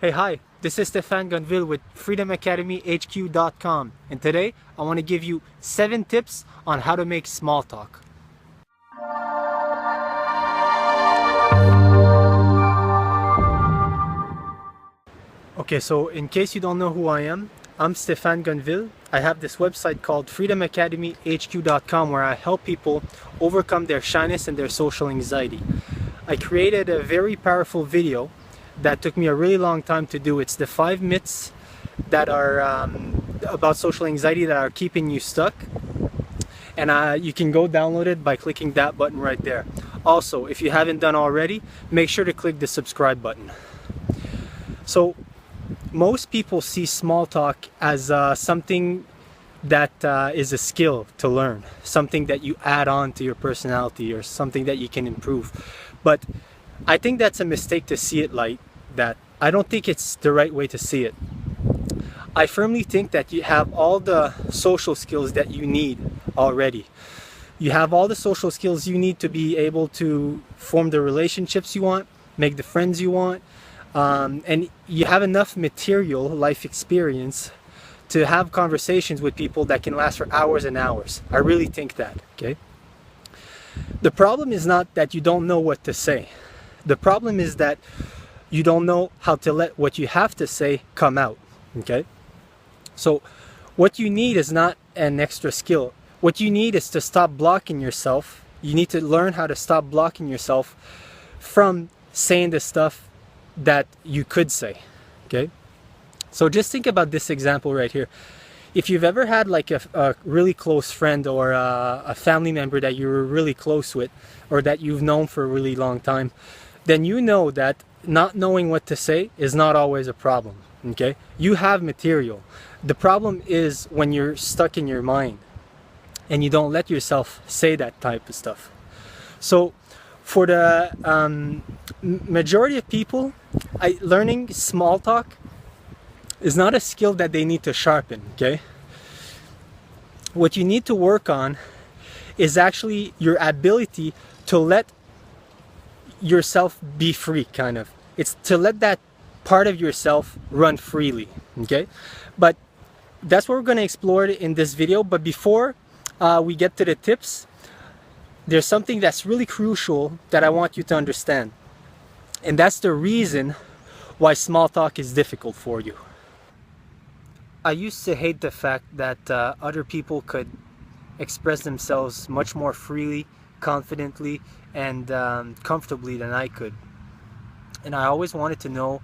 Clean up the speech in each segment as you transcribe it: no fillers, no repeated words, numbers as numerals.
Hey, hi, this is Stefan Gonville with freedomacademyhq.com, and today I want to give you 7 tips on how to make small talk. Okay, so in case you don't know who I am, I'm Stefan Gonville. I have this website called freedomacademyhq.com where I help people overcome their shyness and their social anxiety. I created a very powerful video that took me a really long time to do. It's the 5 myths that are about social anxiety that are keeping you stuck. And you can go download it by clicking that button right there. Also, if you haven't done already, make sure to click the subscribe button. So, most people see small talk as something that is a skill to learn, something that you add on to your personality or something that you can improve. But I think that's a mistake to see it like that. I don't think it's the right way to see it. I firmly think that you have all the social skills that you need already. You have all the social skills you need to be able to form the relationships you want, make the friends you want, and you have enough material, life experience, to have conversations with people that can last for hours and hours. I really think that, okay? The problem is not that you don't know what to say. The problem is that you don't know how to let what you have to say come out, okay? So what you need is not an extra skill. What you need is to stop blocking yourself. You need to learn how to stop blocking yourself from saying the stuff that you could say, okay? So just think about this example right here. If you've ever had like a really close friend or a family member that you were really close with or that you've known for a really long time, then you know that not knowing what to say is not always a problem, okay? You have material. The problem is when you're stuck in your mind and you don't let yourself say that type of stuff. So for the majority of people, learning small talk is not a skill that they need to sharpen, okay? What you need to work on is actually your ability to let yourself be free, kind of. It's to let that part of yourself run freely, okay? But that's what we're going to explore in this video. But before we get to the tips, there's something that's really crucial that I want you to understand. And that's the reason why small talk is difficult for you. I used to hate the fact that other people could express themselves much more freely, confidently, and comfortably than I could. And I always wanted to know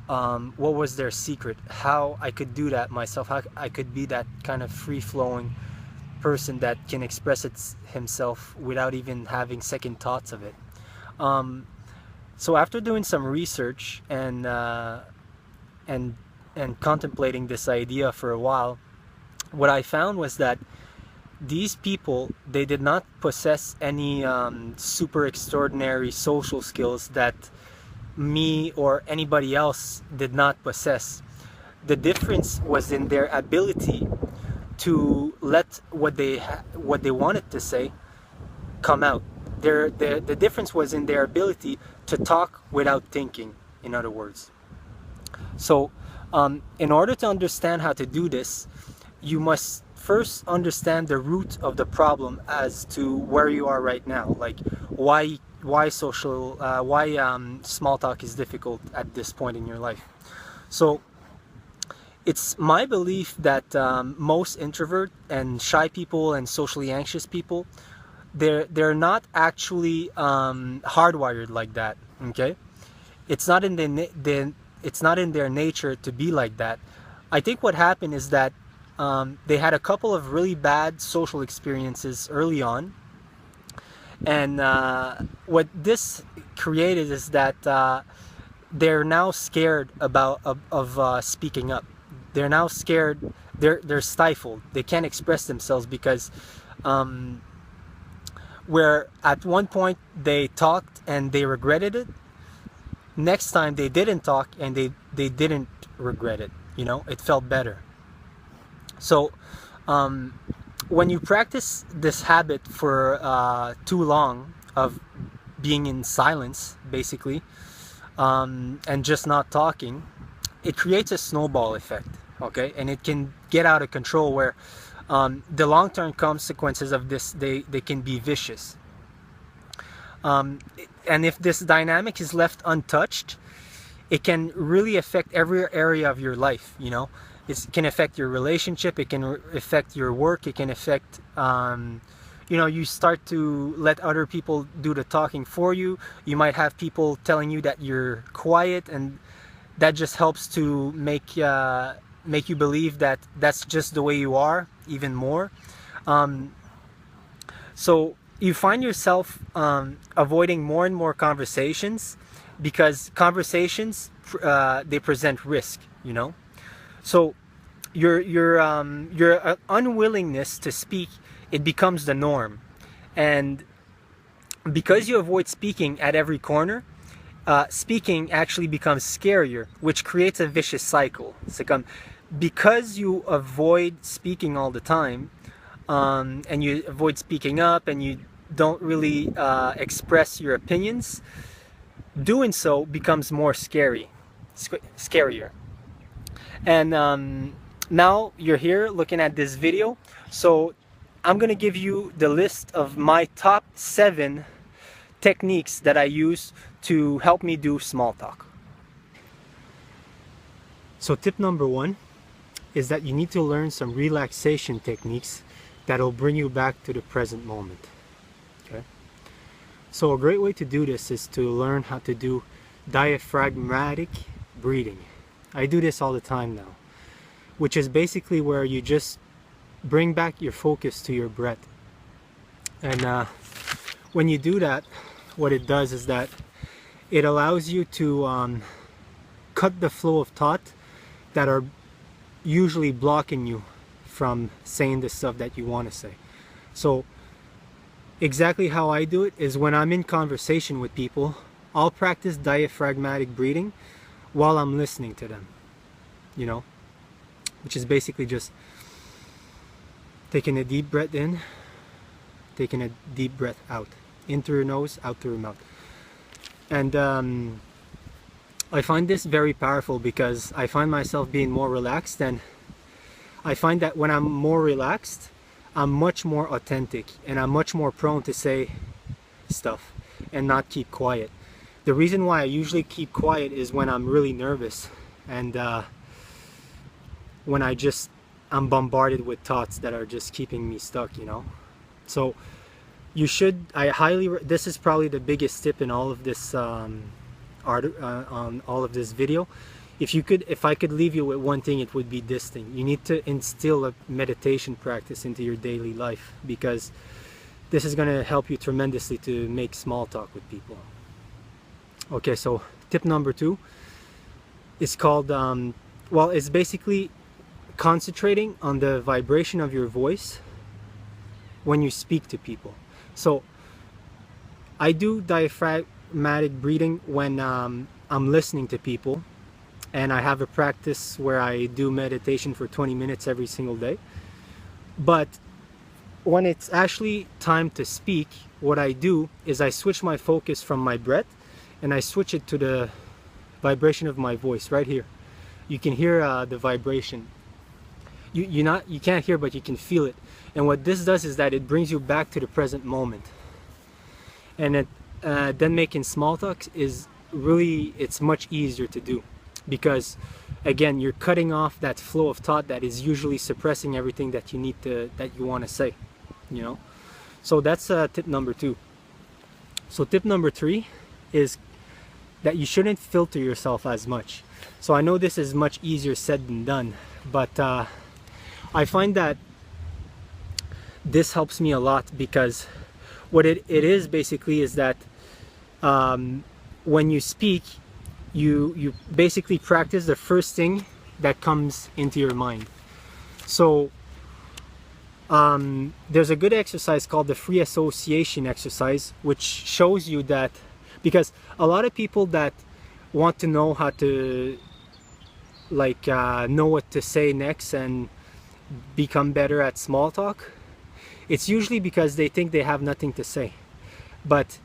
what was their secret, how I could do that myself, how I could be that kind of free-flowing person that can express himself without even having second thoughts of it. So after doing some research and contemplating this idea for a while, what I found was that these people, they did not possess any super extraordinary social skills that me or anybody else did not possess. The difference was in their ability to let what they wanted to say come out. The difference was in their ability to talk without thinking, in other words. So in order to understand how to do this, you must first understand the root of the problem as to where you are right now, like why small talk is difficult at this point in your life. So it's my belief that most introvert and shy people and socially anxious people, they're not actually hardwired like that, okay? It's not in their nature to be like that. I think what happened is that they had a couple of really bad social experiences early on, and what this created is that they're now scared of speaking up. They're now scared. They're stifled. They can't express themselves because where at one point they talked and they regretted it, next time they didn't talk and they didn't regret it. You know, it felt better. So when you practice this habit for too long of being in silence, basically, and just not talking, it creates a snowball effect, okay? And it can get out of control where the long-term consequences of this, they can be vicious. And if this dynamic is left untouched, it can really affect every area of your life, you know? It can affect your relationship, it can affect your work, it can affect, you know, you start to let other people do the talking for you. You might have people telling you that you're quiet, and that just helps to make you believe that that's just the way you are, even more. So you find yourself avoiding more and more conversations, because conversations they present risk, you know. So your unwillingness to speak, it becomes the norm, and because you avoid speaking at every corner, speaking actually becomes scarier, which creates a vicious cycle. It's like, because you avoid speaking all the time, and you avoid speaking up, and you don't really express your opinions, doing so becomes more scarier. And now you're here looking at this video, so I'm gonna give you the list of my top 7 techniques that I use to help me do small talk. So tip number 1 is that you need to learn some relaxation techniques that'll bring you back to the present moment. Okay? So a great way to do this is to learn how to do diaphragmatic breathing. I do this all the time now, which is basically where you just bring back your focus to your breath. And when you do that, what it does is that it allows you to cut the flow of thought that are usually blocking you from saying the stuff that you want to say. So exactly how I do it is, when I'm in conversation with people, I'll practice diaphragmatic breathing while I'm listening to them, you know, which is basically just taking a deep breath in, taking a deep breath out, in through your nose, out through your mouth. And I find this very powerful because I find myself being more relaxed, and I find that when I'm more relaxed, I'm much more authentic, and I'm much more prone to say stuff and not keep quiet. The reason why I usually keep quiet is when I'm really nervous, and when I'm bombarded with thoughts that are just keeping me stuck, you know. So you should, this is probably the biggest tip in all of this on all of this video. If I could leave you with one thing, it would be this thing. You need to instill a meditation practice into your daily life, because this is going to help you tremendously to make small talk with people. Okay, so tip number 2 is called, well, it's basically concentrating on the vibration of your voice when you speak to people. So I do diaphragmatic breathing when I'm listening to people, and I have a practice where I do meditation for 20 minutes every single day. But when it's actually time to speak, what I do is I switch my focus from my breath, and I switch it to the vibration of my voice right here. You can hear the vibration. You can't hear, but you can feel it. And what this does is that it brings you back to the present moment. And then making small talk is really, it's much easier to do, because again, you're cutting off that flow of thought that is usually suppressing everything that you want to say, you know. So that's tip number 2. So tip number 3 is that you shouldn't filter yourself as much. So I know this is much easier said than done, but I find that this helps me a lot, because what it is basically is that when you speak, you basically practice the first thing that comes into your mind. So there's a good exercise called the free association exercise, which shows you that, because a lot of people that want to know how to know what to say next and become better at small talk, it's usually because they think they have nothing to say. But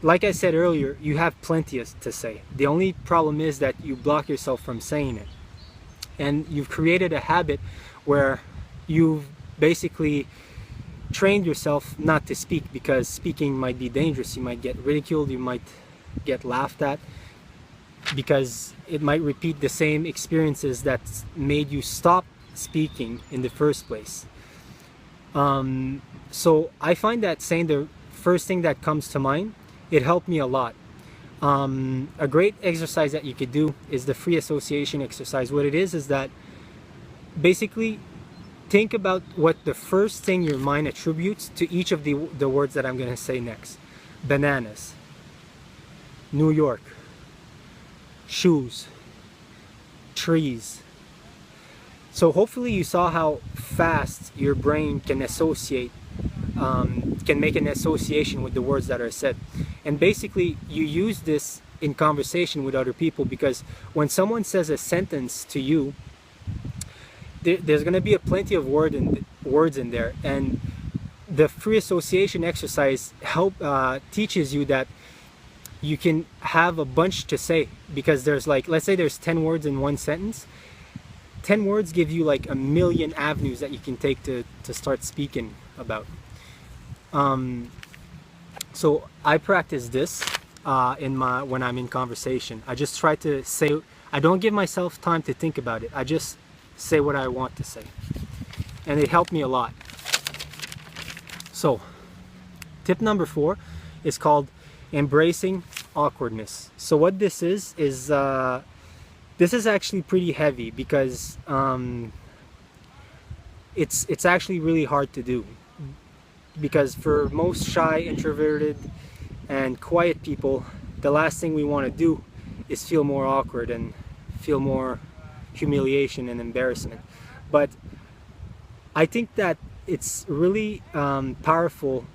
like I said earlier, you have plenty to say. The only problem is that you block yourself from saying it. And you've created a habit where you've basically trained yourself not to speak, because speaking might be dangerous. You might get ridiculed, you might get laughed at, because it might repeat the same experiences that made you stop speaking in the first place. So I find that saying the first thing that comes to mind, it helped me a lot. A great exercise that you could do is the free association exercise. What it is that basically think about what the first thing your mind attributes to each of the words that I'm going to say next. Bananas, New York, shoes, trees. So hopefully you saw how fast your brain can associate, can make an association with the words that are said. And basically you use this in conversation with other people, because when someone says a sentence to you, there's going to be plenty of words in there, and the free association exercise teaches you that you can have a bunch to say, because there's like, let's say there's 10 words in one sentence. 10 words give you like a million avenues that you can take to start speaking about. So I practice this when I'm in conversation. I just try to say, I don't give myself time to think about it. I just say what I want to say, and it helped me a lot. So tip number 4 is called embracing awkwardness. So what this is this is actually pretty heavy, because it's actually really hard to do, because for most shy, introverted, and quiet people, the last thing we want to do is feel more awkward and feel more humiliation and embarrassment. But I think that it's really powerful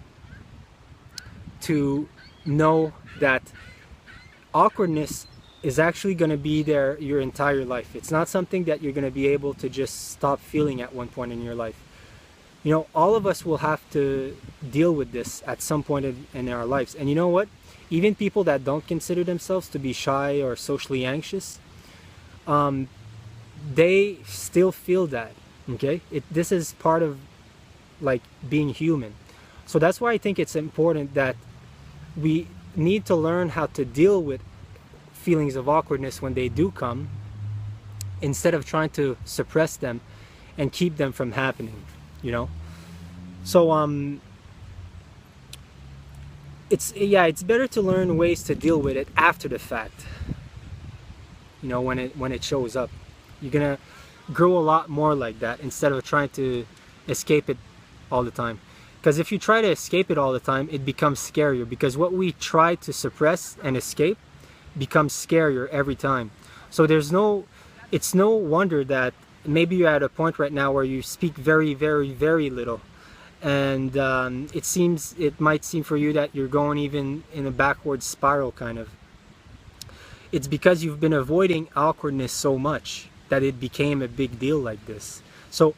to know that awkwardness is actually going to be there your entire life. It's not something that you're going to be able to just stop feeling at one point in your life. You know, all of us will have to deal with this at some point in our lives. And you know what? Even people that don't consider themselves to be shy or socially anxious, they still feel that, okay? This is part of like being human. So that's why I think it's important that we need to learn how to deal with feelings of awkwardness when they do come, instead of trying to suppress them and keep them from happening, you know? So it's better to learn ways to deal with it after the fact. You know, when it shows up, you're gonna grow a lot more like that, instead of trying to escape it all the time. Because if you try to escape it all the time, it becomes scarier, because what we try to suppress and escape becomes scarier every time. So it's no wonder that maybe you're at a point right now where you speak very, very, very little, and it might seem for you that you're going even in a backward spiral kind of. It's because you've been avoiding awkwardness so much that it became a big deal like this. So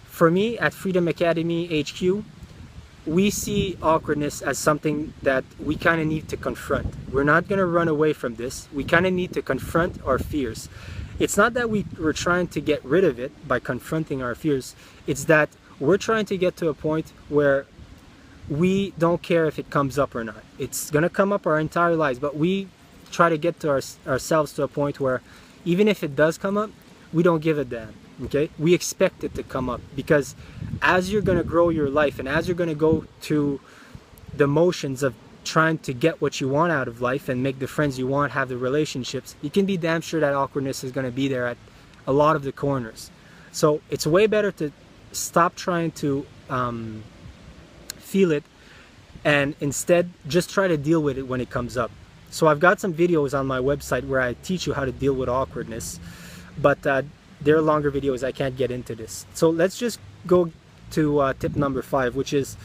for me at Freedom Academy HQ, we see awkwardness as something that we kind of need to confront. We're not going to run away from this. We kind of need to confront our fears. It's not that we're trying to get rid of it by confronting our fears. It's that we're trying to get to a point where we don't care if it comes up or not. It's going to come up our entire lives, but we try to get to ourselves to a point where even if it does come up, we don't give a damn. Okay, we expect it to come up, because as you're going to grow your life, and as you're going to go through the motions of trying to get what you want out of life and make the friends you want, have the relationships, you can be damn sure that awkwardness is going to be there at a lot of the corners. So it's way better to stop trying to feel it, and instead just try to deal with it when it comes up. So I've got some videos on my website where I teach you how to deal with awkwardness, but they're longer videos, I can't get into this. So let's just go to tip number 5, which is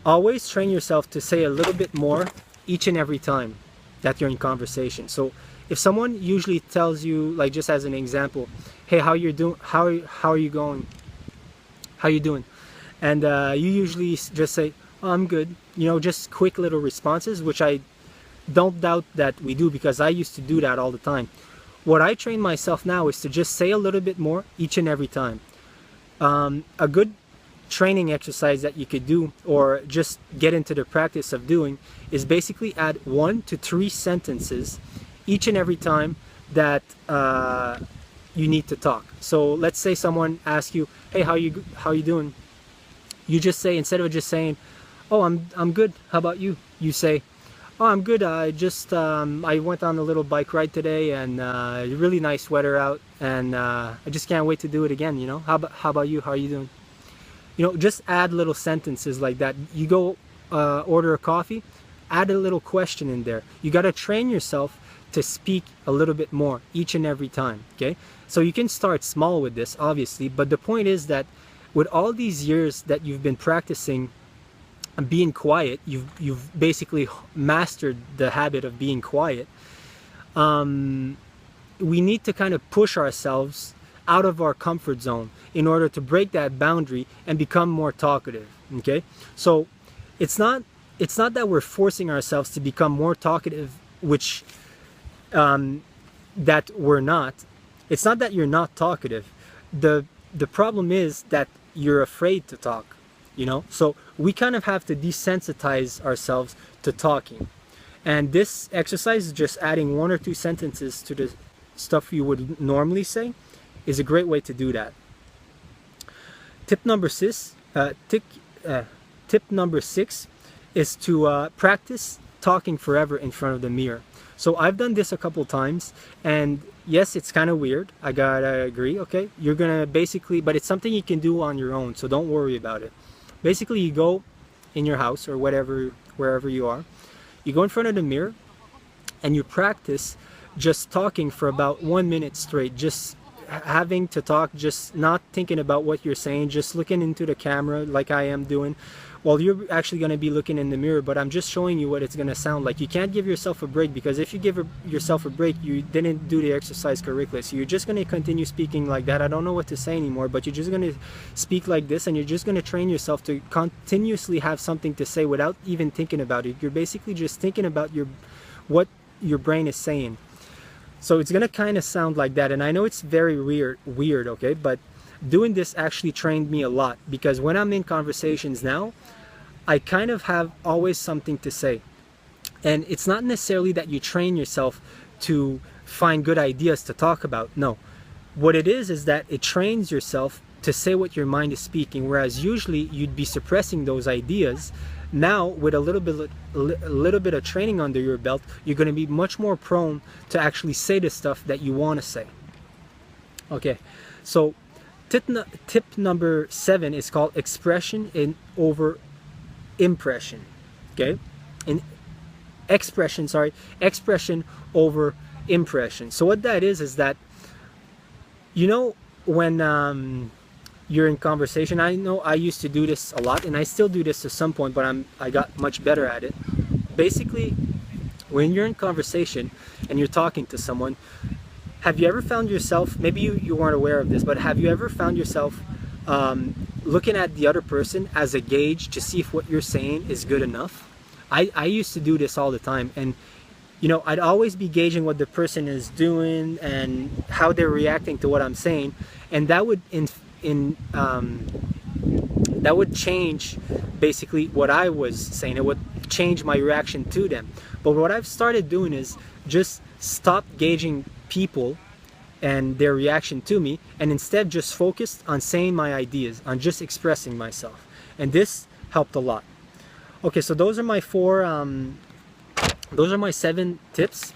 always train yourself to say a little bit more each and every time that you're in conversation. So if someone usually tells you, like just as an example, hey, how you doing? How are you going? How you doing? And you usually just say, "Oh, I'm good." You know, just quick little responses, which I don't doubt that we do because I used to do that all the time. What I train myself now is to just say a little bit more each and every time. A good training exercise that you could do, or just get into the practice of doing, is basically add 1 to 3 sentences each and every time that you need to talk. So let's say someone asks you, "Hey, how you doing?" You just say, instead of just saying, "Oh, I'm good. How about you?" You say, "Oh, I'm good. I just I went on a little bike ride today, and really nice weather out, and I just can't wait to do it again. You know, how about you? How are you doing?" You know, just add little sentences like that. You go order a coffee, add a little question in there. You got to train yourself to speak a little bit more each and every time. Okay, so you can start small with this, obviously, but the point is that with all these years that you've been practicing being quiet, you've basically mastered the habit of being quiet. We need to kind of push ourselves out of our comfort zone in order to break that boundary and become more talkative. Okay, so it's not that we're forcing ourselves to become more talkative, which that we're not. It's not that you're not talkative. The problem is that you're afraid to talk. You know, so we kind of have to desensitize ourselves to talking, and this exercise is just adding 1 or 2 sentences to the stuff you would normally say is a great way to do that. Tip number 6 is to practice talking forever in front of the mirror. So I've done this a couple times, and yes, it's kind of weird, I gotta agree. Okay, you're gonna basically, but it's something you can do on your own, so don't worry about it. Basically, you go in your house or wherever you are, you go in front of the mirror and you practice just talking for about 1 minute straight, just having to talk, just not thinking about what you're saying, just looking into the camera like I am doing. Well, you're actually going to be looking in the mirror, but I'm just showing you what it's going to sound like. You can't give yourself a break, because if you give yourself a break, you didn't do the exercise correctly. So you're just going to continue speaking like that. I don't know what to say anymore, but you're just going to speak like this, and you're just going to train yourself to continuously have something to say without even thinking about it. You're basically just thinking about what your brain is saying. So it's going to kind of sound like that, and I know it's very weird, okay, but doing this actually trained me a lot, because when I'm in conversations now, I kind of have always something to say. And it's not necessarily that you train yourself to find good ideas to talk about. No. What it is that it trains yourself to say what your mind is speaking, whereas usually you'd be suppressing those ideas. Now, with a little bit of training under your belt, you're going to be much more prone to actually say the stuff that you want to say. Okay, so tip number 7 is called expression over impression. Okay, expression over impression. So what that is that, you know, when you're in conversation, I know I used to do this a lot, and I still do this to some point, but I got much better at it. Basically, when you're in conversation and you're talking to someone, have you ever found yourself, maybe you weren't aware of this, but have you ever found yourself looking at the other person as a gauge to see if what you're saying is good enough? I used to do this all the time, and you know, I'd always be gauging what the person is doing and how they're reacting to what I'm saying, and that would that would change basically what I was saying. It would change my reaction to them. But what I've started doing is just stop gauging people and their reaction to me, and instead just focused on saying my ideas, on just expressing myself, and this helped a lot. Okay, so those are my 7 tips.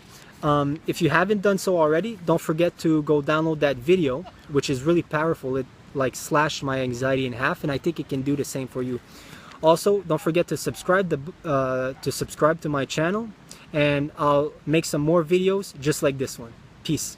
If you haven't done so already, don't forget to go download that video, which is really powerful. It like slashed my anxiety in half, and I think it can do the same for you. Also, don't forget to subscribe to my channel, and I'll make some more videos just like this one. Peace.